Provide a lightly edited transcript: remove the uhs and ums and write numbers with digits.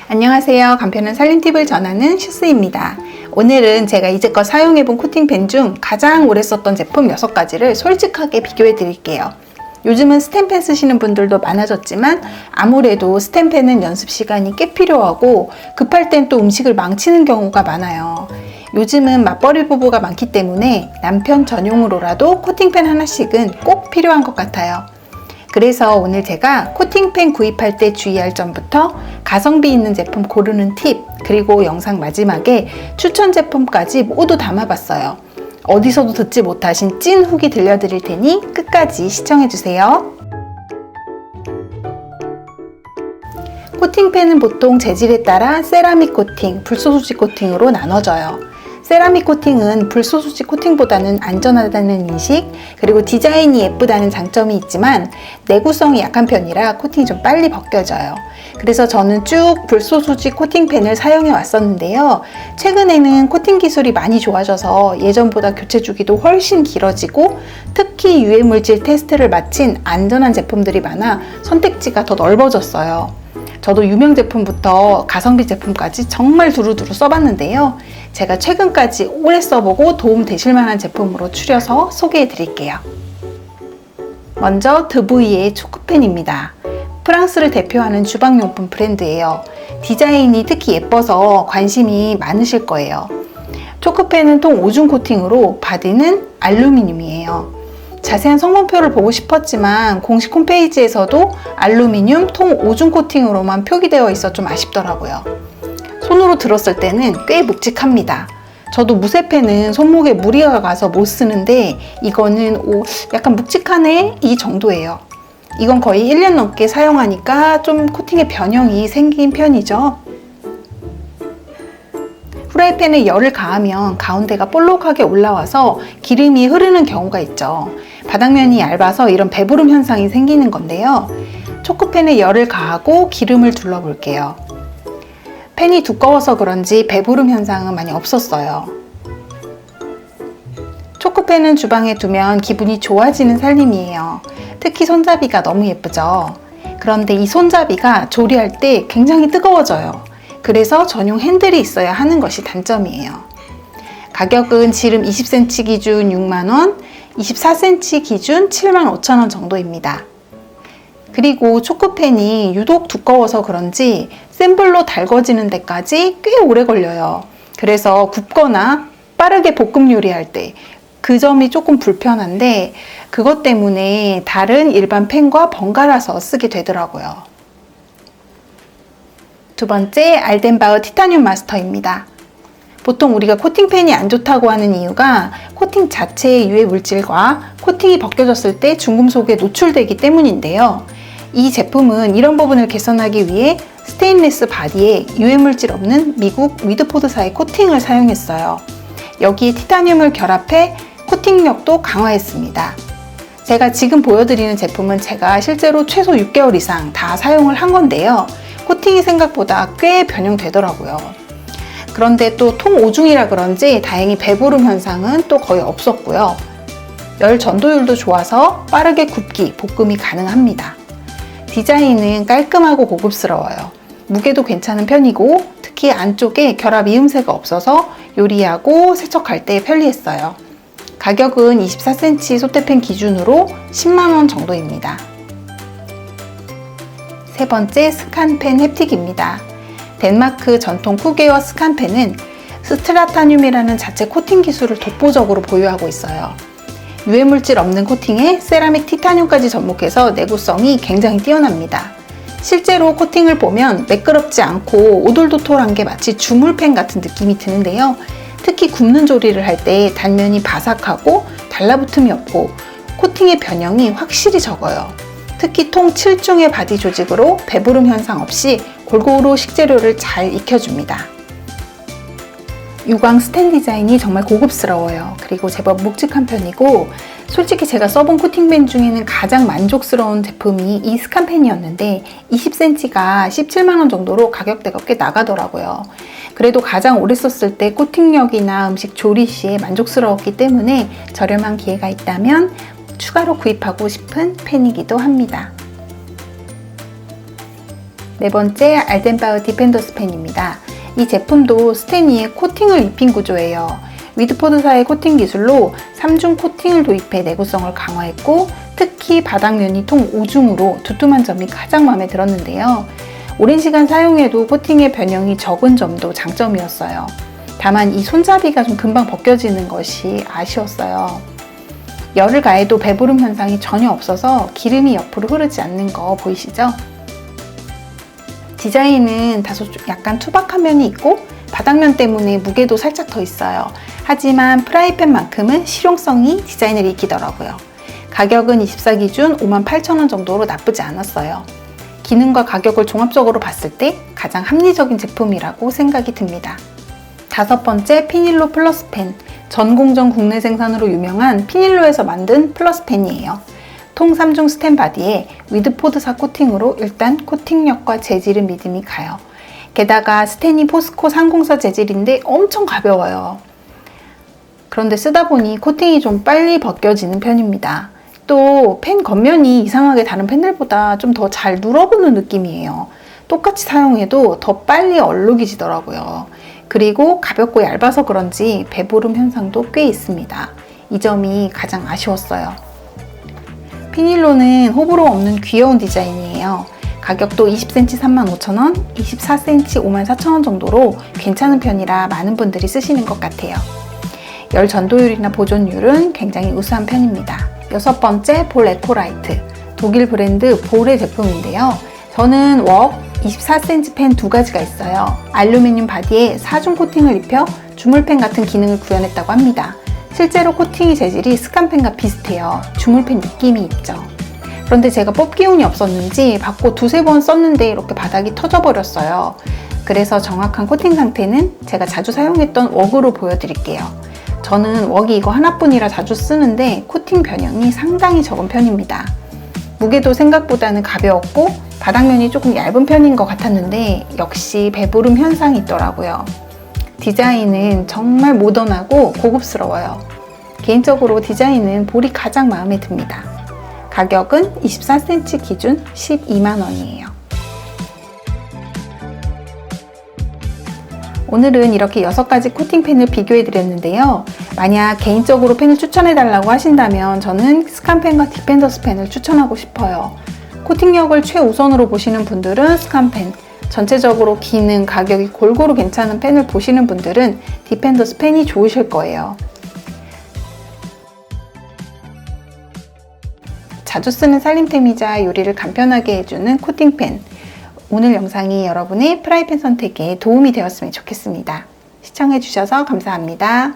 안녕하세요. 간편한 살림팁을 전하는 슈스입니다. 오늘은 제가 이제껏 사용해본 코팅펜 중 가장 오래 썼던 제품 6가지를 솔직하게 비교해 드릴게요. 요즘은 스텐펜 쓰시는 분들도 많아졌지만 아무래도 스텐펜은 연습 시간이 꽤 필요하고 급할 땐 또 음식을 망치는 경우가 많아요. 요즘은 맞벌이 부부가 많기 때문에 남편 전용으로라도 코팅펜 하나씩은 꼭 필요한 것 같아요. 그래서 오늘 제가 코팅펜 구입할 때 주의할 점부터 가성비 있는 제품 고르는 팁, 그리고 영상 마지막에 추천 제품까지 모두 담아봤어요. 어디서도 듣지 못하신 찐 후기 들려드릴 테니 끝까지 시청해주세요. 코팅펜은 보통 재질에 따라 세라믹 코팅, 불소수지 코팅으로 나눠져요. 세라믹 코팅은 불소수지 코팅보다는 안전하다는 인식, 그리고 디자인이 예쁘다는 장점이 있지만 내구성이 약한 편이라 코팅이 좀 빨리 벗겨져요. 그래서 저는 쭉 불소수지 코팅펜을 사용해 왔었는데요. 최근에는 코팅 기술이 많이 좋아져서 예전보다 교체 주기도 훨씬 길어지고 특히 유해물질 테스트를 마친 안전한 제품들이 많아 선택지가 더 넓어졌어요. 저도 유명 제품부터 가성비 제품까지 정말 두루두루 써봤는데요. 제가 최근까지 오래 써보고 도움 되실 만한 제품으로 추려서 소개해 드릴게요. 먼저 드부이의 초크펜입니다. 프랑스를 대표하는 주방용품 브랜드예요. 디자인이 특히 예뻐서 관심이 많으실 거예요. 초크펜은 통 5중 코팅으로 바디는 알루미늄이에요. 자세한 성분표를 보고 싶었지만 공식 홈페이지에서도 알루미늄 통 5중 코팅으로만 표기되어 있어 좀 아쉽더라고요. 손으로 들었을 때는 꽤 묵직합니다. 저도 무쇠펜은 손목에 무리가 가서 못 쓰는데 이거는 약간 묵직하네 이 정도예요. 이건 거의 1년 넘게 사용하니까 좀 코팅에 변형이 생긴 편이죠. 후라이팬에 열을 가하면 가운데가 볼록하게 올라와서 기름이 흐르는 경우가 있죠. 바닥면이 얇아서 이런 배부름 현상이 생기는 건데요. 초크펜에 열을 가하고 기름을 둘러 볼게요. 펜이 두꺼워서 그런지 배부름 현상은 많이 없었어요. 초크펜은 주방에 두면 기분이 좋아지는 살림이에요. 특히 손잡이가 너무 예쁘죠. 그런데 이 손잡이가 조리할 때 굉장히 뜨거워져요. 그래서 전용 핸들이 있어야 하는 것이 단점이에요. 가격은 지름 20cm 기준 6만원, 24cm 기준 75,000원 정도입니다. 그리고 초크펜이 유독 두꺼워서 그런지 센 불로 달궈지는 데까지 꽤 오래 걸려요. 그래서 굽거나 빠르게 볶음 요리할 때 그 점이 조금 불편한데 그것 때문에 다른 일반 펜과 번갈아서 쓰게 되더라고요. 두 번째, 알덴바흐 티타늄 마스터입니다. 보통 우리가 코팅펜이 안 좋다고 하는 이유가 코팅 자체의 유해 물질과 코팅이 벗겨졌을 때 중금속에 노출되기 때문인데요. 이 제품은 이런 부분을 개선하기 위해 스테인리스 바디에 유해 물질 없는 미국 위드포드사의 코팅을 사용했어요. 여기에 티타늄을 결합해 코팅력도 강화했습니다. 제가 지금 보여드리는 제품은 제가 실제로 최소 6개월 이상 다 사용을 한 건데요. 코팅이 생각보다 꽤 변형되더라고요. 그런데 또 통 5중이라 그런지 다행히 배부름 현상은 또 거의 없었고요. 열 전도율도 좋아서 빠르게 굽기, 볶음이 가능합니다. 디자인은 깔끔하고 고급스러워요. 무게도 괜찮은 편이고 특히 안쪽에 결합 이음새가 없어서 요리하고 세척할 때 편리했어요. 가격은 24cm 소테펜 기준으로 10만원 정도입니다. 세 번째, 스칸펜 햅틱입니다. 덴마크 전통 쿠게어 스칸펜은 스트라타늄이라는 자체 코팅 기술을 독보적으로 보유하고 있어요. 유해물질 없는 코팅에 세라믹 티타늄까지 접목해서 내구성이 굉장히 뛰어납니다. 실제로 코팅을 보면 매끄럽지 않고 오돌도돌한 게 마치 주물펜 같은 느낌이 드는데요. 특히 굽는 조리를 할 때 단면이 바삭하고 달라붙음이 없고 코팅의 변형이 확실히 적어요. 특히 통 7중의 바디 조직으로 배부름 현상 없이 골고루 식재료를 잘 익혀줍니다. 유광 스텐 디자인이 정말 고급스러워요. 그리고 제법 묵직한 편이고 솔직히 제가 써본 코팅펜 중에는 가장 만족스러운 제품이 이 스칸펜이었는데 20cm가 17만원 정도로 가격대가 꽤 나가더라고요. 그래도 가장 오래 썼을 때 코팅력이나 음식 조리 시에 만족스러웠기 때문에 저렴한 기회가 있다면 추가로 구입하고 싶은 펜이기도 합니다. 네 번째, 알덴바흐 디펜더스 펜입니다. 이 제품도 스테니에 코팅을 입힌 구조예요. 위드포드사의 코팅 기술로 3중 코팅을 도입해 내구성을 강화했고, 특히 바닥면이 통 5중으로 두툼한 점이 가장 마음에 들었는데요. 오랜 시간 사용해도 코팅의 변형이 적은 점도 장점이었어요. 다만 이 손잡이가 좀 금방 벗겨지는 것이 아쉬웠어요. 열을 가해도 배부름 현상이 전혀 없어서 기름이 옆으로 흐르지 않는 거 보이시죠? 디자인은 다소 약간 투박한 면이 있고 바닥면 때문에 무게도 살짝 더 있어요. 하지만 프라이팬만큼은 실용성이 디자인을 이기더라고요. 가격은 24 기준 58,000원 정도로 나쁘지 않았어요. 기능과 가격을 종합적으로 봤을 때 가장 합리적인 제품이라고 생각이 듭니다. 다섯 번째, 피닐로 플러스 펜. 전공정 국내 생산으로 유명한 피닐로에서 만든 플러스 펜이에요. 통 3중 스텐 바디에 위드포드사 코팅으로 일단 코팅력과 재질은 믿음이 가요. 게다가 스텐이 포스코 상공사 재질인데 엄청 가벼워요. 그런데 쓰다 보니 코팅이 좀 빨리 벗겨지는 편입니다. 또 펜 겉면이 이상하게 다른 펜들보다 좀 더 잘 눌어붙는 느낌이에요. 똑같이 사용해도 더 빨리 얼룩이지더라고요. 그리고 가볍고 얇아서 그런지 배부름 현상도 꽤 있습니다. 이 점이 가장 아쉬웠어요. 피닐로는 호불호 없는 귀여운 디자인이에요. 가격도 20cm 35,000원, 24cm 54,000원 정도로 괜찮은 편이라 많은 분들이 쓰시는 것 같아요. 열 전도율이나 보존율은 굉장히 우수한 편입니다. 여섯 번째, 볼 에코라이트. 독일 브랜드 볼의 제품인데요. 저는 웍 24cm 펜 두 가지가 있어요. 알루미늄 바디에 4중 코팅을 입혀 주물펜 같은 기능을 구현했다고 합니다. 실제로 코팅의 재질이 스칸펜과 비슷해요. 주물펜 느낌이 있죠. 그런데 제가 뽑기 운이 없었는지 받고 두세 번 썼는데 이렇게 바닥이 터져버렸어요. 그래서 정확한 코팅 상태는 제가 자주 사용했던 웍으로 보여드릴게요. 저는 웍이 이거 하나뿐이라 자주 쓰는데 코팅 변형이 상당히 적은 편입니다. 무게도 생각보다는 가벼웠고 바닥면이 조금 얇은 편인 것 같았는데 역시 배부름 현상이 있더라고요. 디자인은 정말 모던하고 고급스러워요. 개인적으로 디자인은 볼이 가장 마음에 듭니다. 가격은 24cm 기준 12만원이에요. 오늘은 이렇게 6가지 코팅펜을 비교해 드렸는데요. 만약 개인적으로 펜을 추천해 달라고 하신다면 저는 스칸펜과 디펜더스 펜을 추천하고 싶어요. 코팅력을 최우선으로 보시는 분들은 스칸펜, 전체적으로 기능, 가격이 골고루 괜찮은 펜을 보시는 분들은 디펜더스 펜이 좋으실 거예요. 자주 쓰는 살림템이자 요리를 간편하게 해주는 코팅펜. 오늘 영상이 여러분의 프라이팬 선택에 도움이 되었으면 좋겠습니다. 시청해주셔서 감사합니다.